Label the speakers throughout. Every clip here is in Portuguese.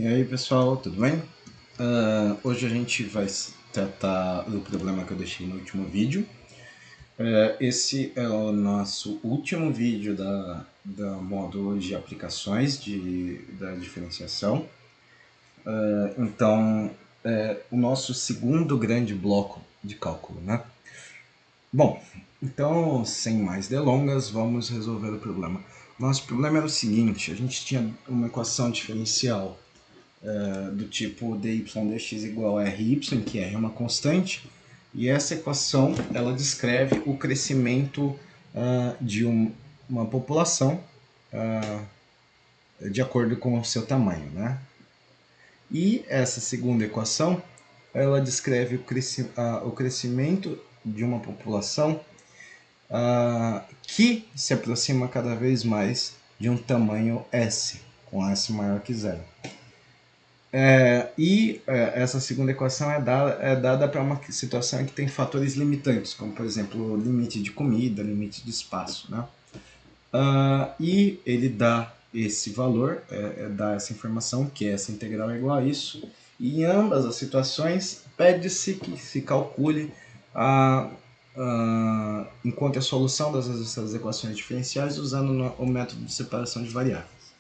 Speaker 1: E aí pessoal, tudo bem? Hoje a gente vai tratar do problema que eu deixei no último vídeo. Esse é o nosso último vídeo da módulo de aplicações da diferenciação. Então, é o nosso segundo grande bloco de cálculo, né? Bom, então, sem mais delongas, vamos resolver o problema. Nosso problema era o seguinte: a gente tinha uma equação diferencial do tipo dy dx igual a ry, que r é uma constante, e essa equação ela descreve o crescimento de uma população de acordo com o seu tamanho, né? E essa segunda equação ela descreve o crescimento de uma população que se aproxima cada vez mais de um tamanho S, com S maior que zero. Essa segunda equação é dada para uma situação em que tem fatores limitantes, como por exemplo limite de comida, limite de espaço, né? E ele dá esse valor, dá essa informação, que essa integral é igual a isso, e em ambas as situações pede-se que se calcule encontre a solução dessas equações diferenciais usando o método de separação de variáveis.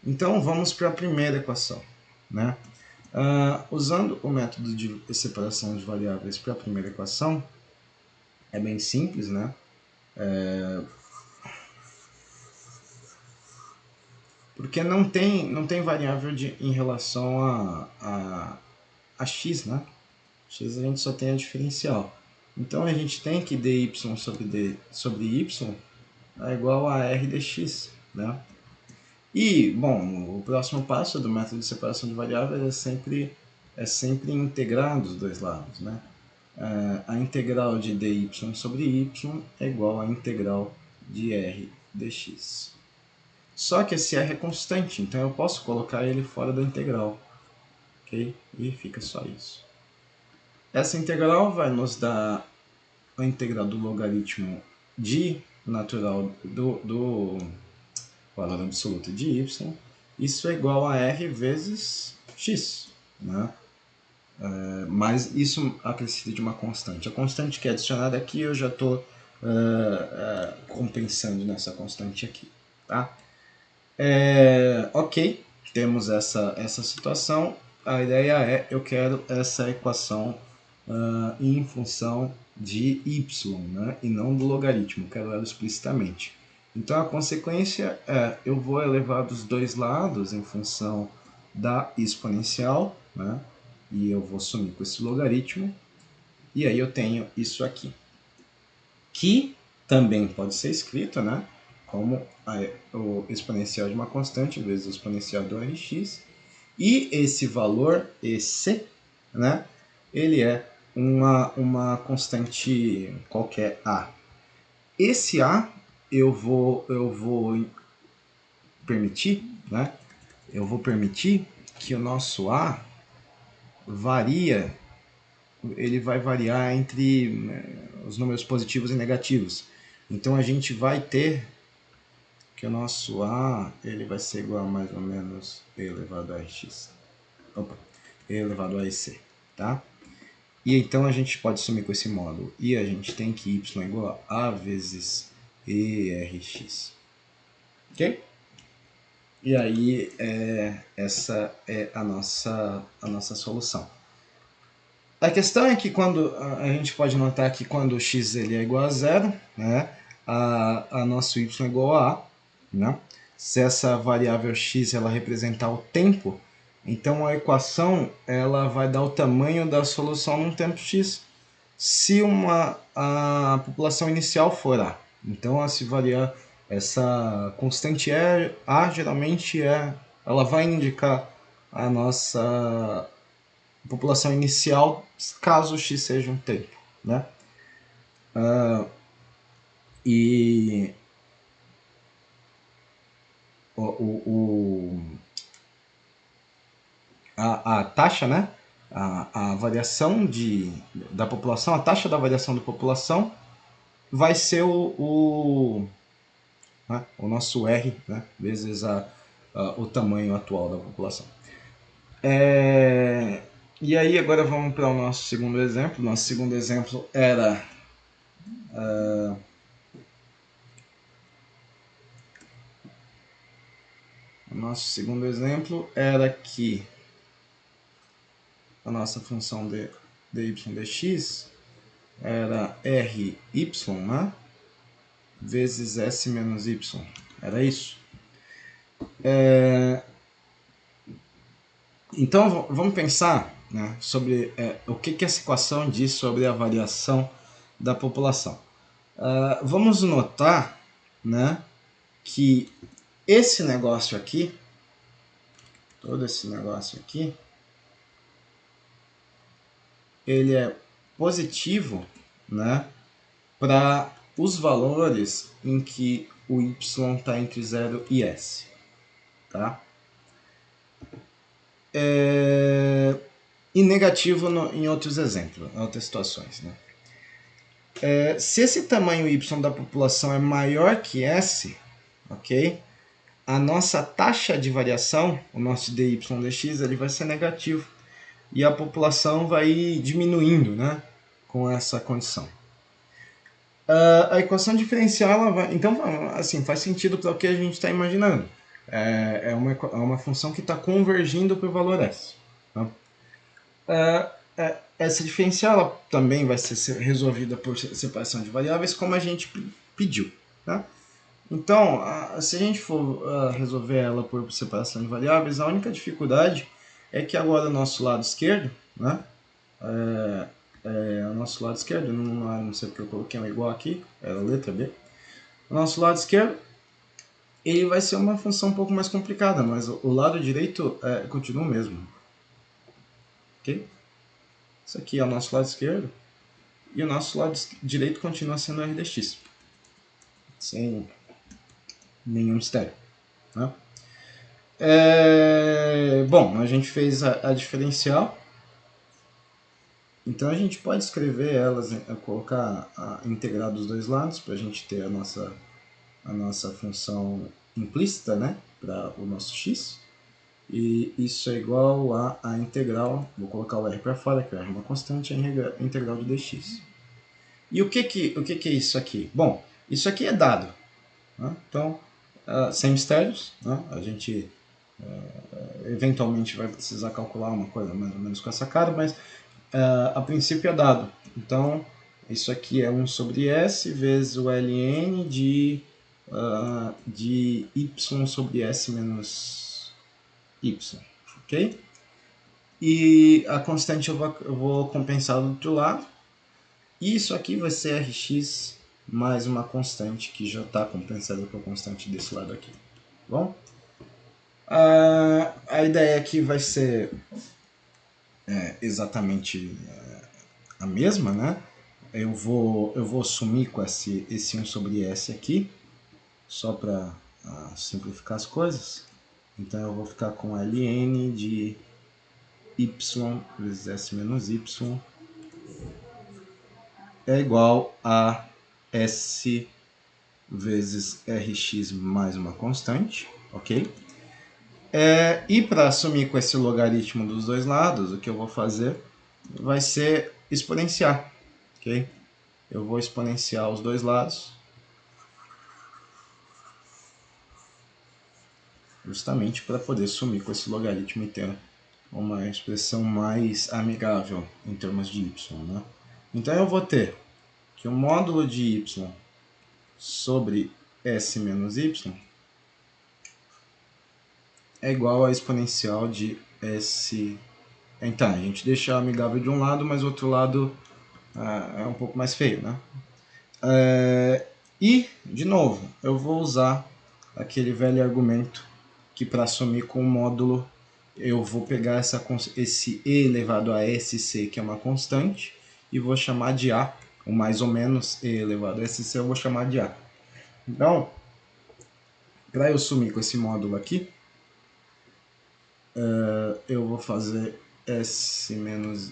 Speaker 1: Então vamos para a primeira equação, né? Usando o método de separação de variáveis para a primeira equação, é bem simples, né? Porque não tem variável em relação a x, né? X a gente só tem a diferencial. Então a gente tem que dy sobre y é igual a r dx, né? E, bom, o próximo passo do método de separação de variáveis é sempre integrar dos dois lados, né? A integral de dy sobre y é igual à integral de r dx. Só que esse r é constante, então eu posso colocar ele fora da integral, ok? E fica só isso. Essa integral vai nos dar a integral do logaritmo de natural do valor absoluto de y. Isso é igual a r vezes x, né? Mas isso acrescido de uma constante. A constante que é adicionada aqui eu já estou compensando nessa constante aqui, tá? Ok, temos essa situação. A ideia é, eu quero essa equação em função de y, né? E não do logaritmo, quero ela explicitamente. Então a consequência é, eu vou elevar dos dois lados em função da exponencial, né? E eu vou sumir com esse logaritmo, e aí eu tenho isso aqui, que também pode ser escrito, né, como o exponencial de uma constante vezes o exponencial do rx, e esse valor, esse, né, ele é uma constante qualquer a. Esse a eu vou permitir, né, eu vou permitir que o nosso a ele vai variar entre os números positivos e negativos. Então a gente vai ter que o nosso a ele vai ser igual a mais ou menos e elevado a x. Opa, e elevado a ec, tá? E então a gente pode sumir com esse módulo. E a gente tem que y é igual a vezes erx. Ok? E aí essa é a nossa solução. A questão é que quando a gente pode notar que quando o x ele é igual a zero, né, a nosso y é igual a a, né? Se essa variável x ela representar o tempo, então a equação ela vai dar o tamanho da solução num tempo x. Se a população inicial for a, então se variar essa constante a geralmente ela vai indicar a nossa população inicial, caso x seja um tempo, né? E a taxa, né? A variação da população, a taxa da variação da população vai ser o nosso R, né? Vezes o tamanho atual da população. E aí agora vamos para o nosso segundo exemplo. Nosso segundo exemplo era que a nossa função de y dx era ry, né? Vezes s menos y. Era isso. Então vamos pensar, né, sobre o que essa equação diz sobre a variação da população. Vamos notar, né, que esse negócio aqui, todo esse negócio aqui, ele é positivo, né, para os valores em que o y está entre 0 e s. Tá? E negativo em outros exemplos, em outras situações. Né? Se esse tamanho y da população é maior que s, ok? A nossa taxa de variação, o nosso dy dx, ele vai ser negativo. E a população vai diminuindo, né, com essa condição. A equação diferencial, ela vai, então, assim, faz sentido para o que a gente está imaginando. É uma função que está convergindo para o valor s. Tá? Essa diferencial ela também vai ser resolvida por separação de variáveis, como a gente pediu. Tá? Então, se a gente for resolver ela por separação de variáveis, a única dificuldade é que agora o nosso lado esquerdo, né, o nosso lado esquerdo, não sei porque eu coloquei um igual aqui, era a letra B. O nosso lado esquerdo, ele vai ser uma função um pouco mais complicada, mas o lado direito continua o mesmo. Ok? Isso aqui é o nosso lado esquerdo, e o nosso lado direito continua sendo r dx. Sem nenhum mistério. Né? Bom, a gente fez a diferencial. Então a gente pode escrever elas, colocar a integral dos dois lados para a gente ter a nossa função implícita, né, para o nosso x. E isso é igual a integral, vou colocar o r para fora, que o r é uma constante, a integral de dx. E o que é isso aqui? Bom, isso aqui é dado. Né? Então, sem mistérios, né? A gente eventualmente vai precisar calcular uma coisa mais ou menos com essa cara, mas a princípio é dado. Então, isso aqui é 1 sobre s vezes o ln de y sobre s menos y. Ok? E a constante eu vou compensar do outro lado. E isso aqui vai ser rx mais uma constante que já está compensada com a constante desse lado aqui. Bom? A ideia aqui vai ser exatamente a mesma, né? Eu vou sumir com esse 1 sobre s aqui, só para simplificar as coisas. Então eu vou ficar com ln de y vezes s menos y é igual a s vezes rx mais uma constante, ok? E para assumir com esse logaritmo dos dois lados, o que eu vou fazer vai ser exponenciar, ok? Eu vou exponenciar os dois lados, justamente para poder sumir com esse logaritmo e ter uma expressão mais amigável em termos de y. Né? Então eu vou ter que o módulo de y sobre s menos y é igual a exponencial de s. Então, a gente deixa amigável de um lado, mas o outro lado é um pouco mais feio. Né? E, de novo, eu vou usar aquele velho argumento que para assumir com o módulo eu vou pegar esse e elevado a sc, que é uma constante, e vou chamar de a, ou mais ou menos e elevado a sc eu vou chamar de a. Então, para eu sumir com esse módulo aqui, eu vou fazer s menos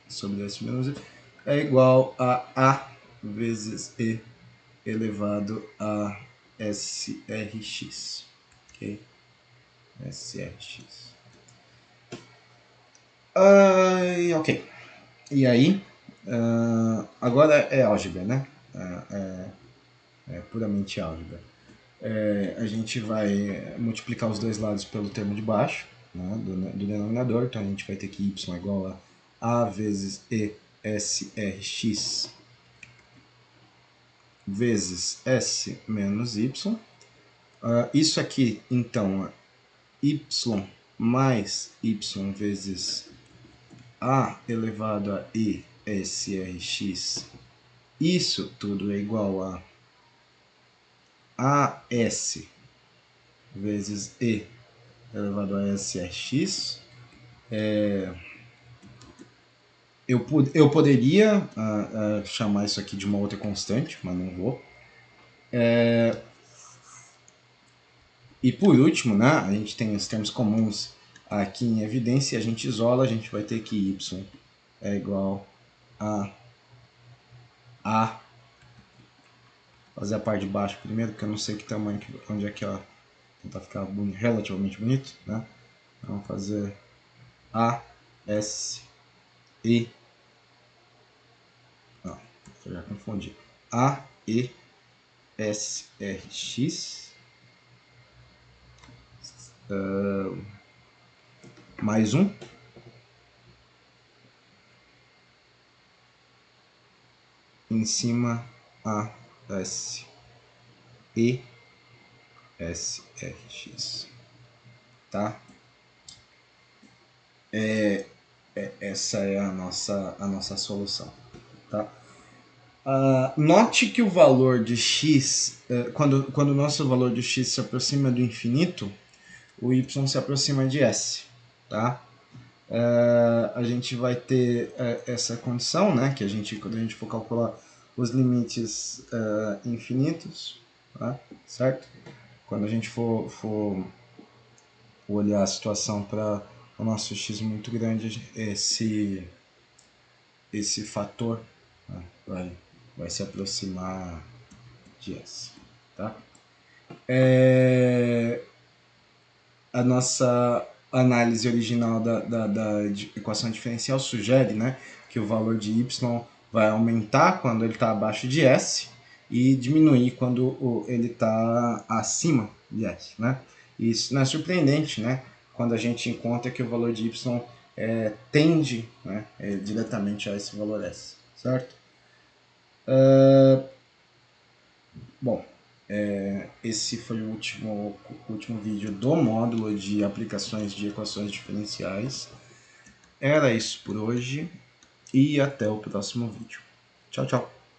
Speaker 1: sobre s menos i é igual a vezes e elevado a srx. Ok? SRX. Ok. E aí, agora é álgebra, né? É puramente álgebra. A gente vai multiplicar os dois lados pelo termo de baixo, né, do denominador. Então a gente vai ter que y é igual a vezes e SRX vezes S menos Y. Isso aqui, então, y mais y vezes a elevado a e SRX. Isso tudo é igual a AS vezes e elevado a SRX. Eu poderia chamar isso aqui de uma outra constante, mas não vou. E por último, né, a gente tem os termos comuns aqui em evidência, a gente isola, a gente vai ter que y é igual a fazer a parte de baixo primeiro, porque eu não sei que tamanho, onde é que ó, tentar ficar relativamente bonito, né? Vamos fazer A, S, E, não, eu já confundi, A, E, S, R, X, mais um, em cima A, S, E, S, R, X, tá? Essa é a nossa solução, tá? Note que o valor de x, quando o nosso valor de x se aproxima do infinito, o y se aproxima de s, tá? A gente vai ter essa condição, né, que quando a gente for calcular os limites infinitos, tá? Certo? Quando a gente for olhar a situação para o nosso x muito grande, esse fator, né, vai se aproximar de S. Tá? A nossa análise original da equação diferencial sugere, né, que o valor de y vai aumentar quando ele está abaixo de S e diminuir quando ele está acima de S. Né? Isso não é surpreendente, né, quando a gente encontra que o valor de y tende, né, diretamente a esse valor S. Certo? Bom, esse foi o último vídeo do módulo de aplicações de equações diferenciais. Era isso por hoje e até o próximo vídeo. Tchau, tchau!